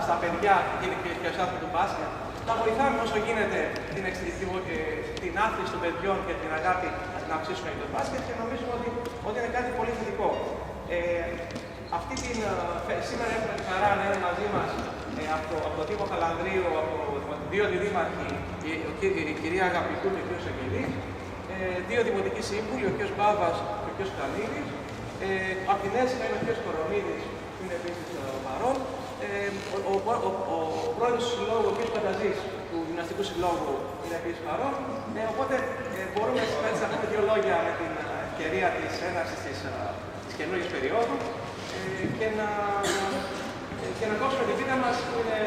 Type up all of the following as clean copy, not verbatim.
στα παιδιά και στα άτομα του μπάσκετ, να βοηθάμε όσο γίνεται την άθληση των παιδιών και την αγάπη να αυξήσουν για το μπάσκετ και νομίζουμε ότι είναι κάτι πολύ θετικό. Σήμερα έχουμε τη χαρά να είναι μαζί μας από το Δήμο Χαλανδρίου, από δύο δήμαρχοι, η κυρία Αγαπητού και ο κ. Αγγελής, δύο δημοτικοί σύμβουλοι, ο κ. Μπάβας και ο κ. Καλίδης, από την ΕΣΥ είναι ο κ. Κορομίδης, που είναι επίσης παρόν, ο πρόεδρος του συλλόγου, ο κ. Πανταζής, του Γυμναστικού Συλλόγου, είναι επίσης παρόν. Οπότε μπορούμε να πούμε δύο λόγια με την ευκαιρία της έναρξης της καινούργιας περίοδου και να δώσουμε τη βίδα μας που είναι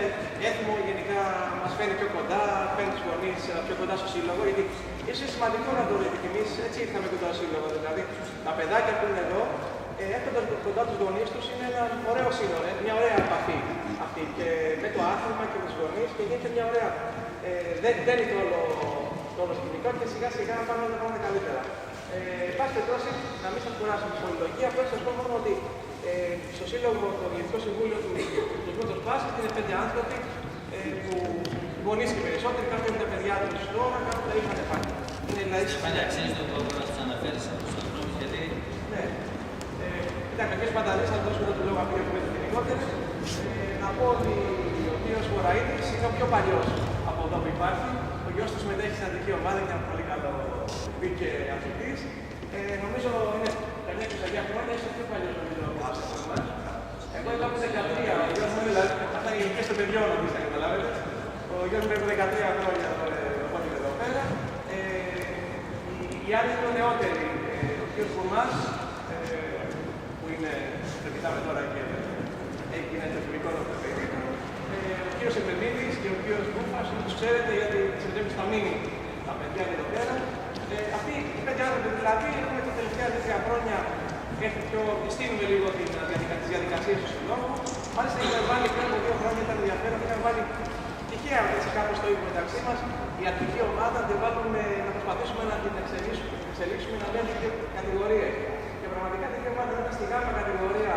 έτοιμο γενικά, μας φέρνει πιο κοντά, φέρνει τους γονείς πιο κοντά στο σύλλογο, γιατί ίσως είναι σημαντικό να το δείτε και εμείς έτσι ήρθαμε κοντά στο σύλλογο. Δηλαδή, τα παιδάκια που είναι εδώ, έρχοντας κοντά τους γονείς τους, είναι ένα ωραίο σύλλογο, μια ωραία επαφή αυτή και με το άθλημα και με τους γονείς και γίνεται μια ωραία. Δεν είναι το όλο σκηνικό και σιγά σιγά πάμε να πάμε καλύτερα. Πάση περιπτώσει, να μην σας κουράσω με την πολυλογία, απλώς σας πω μόνο ότι στο Σύλλογο, το Διευθυντικό Συμβούλιο του Τμήματος Μπάσκετ είναι 5 άνθρωποι που γονείς και περισσότεροι, κάποιοι έχουν τα παιδιά τους τώρα, κάποιοι τα είχαν πάλι. Είναι δηλαδή. Παλιά, ξέρεις το λόγο να τους αναφέρεις από τους ανθρώπους, γιατί. Ναι. Ήταν κακές πανταλές, θα δώσουμε το λόγο από το γενικότερο. Να πω ότι ο κ. Βορραίδης είναι ο πιο παλιός από εδώ που υπάρχει. Ο γιος του συμμετέχει στην αντική ομάδα και είναι ένα πολύ καλό και αθλητής. Νομίζω είναι καμιά 29 χρόνια, είσαι πιο παλιός νομίζω από εμάς. Εγώ είμαι από 13, ο γιος μου δηλαδή, αυτά είναι οι ηλικίες των παιδιών, νομίζω να καταλάβετε. Ο γιος μου είναι από 13 χρόνια, οπότε είναι εδώ πέρα. Οι άλλοι είναι νεότεροι, ο κ. Μπουρμάς, που είναι, το κοιτάμε τώρα και είναι το φιλικό το παιδί του, ο κ. Επενδύτης και ο κ. Μπούφας, τους ξέρετε γιατί συμμετέχουν στα μήνυ τα παιδιά εδώ πέρα. Αυτοί οι 5 άνθρωποι δηλαδή έχουμε τα τελευταία 2-3 χρόνια έρθει πιο, στείλουμε λίγο τις διαδικασίες του συλλόγου. Μάλιστα είχαμε βάλει πριν από 2 χρόνια, ήταν ενδιαφέρον, είχαμε βάλει τυχαία έτσι κάπως το ίδιο μεταξύ μας η ατομική ομάδα να προσπαθήσουμε να την εξελίξουμε, να μπαίνει σε κατηγορίες. Και πραγματικά την ομάδα ήταν στη γάμα κατηγορία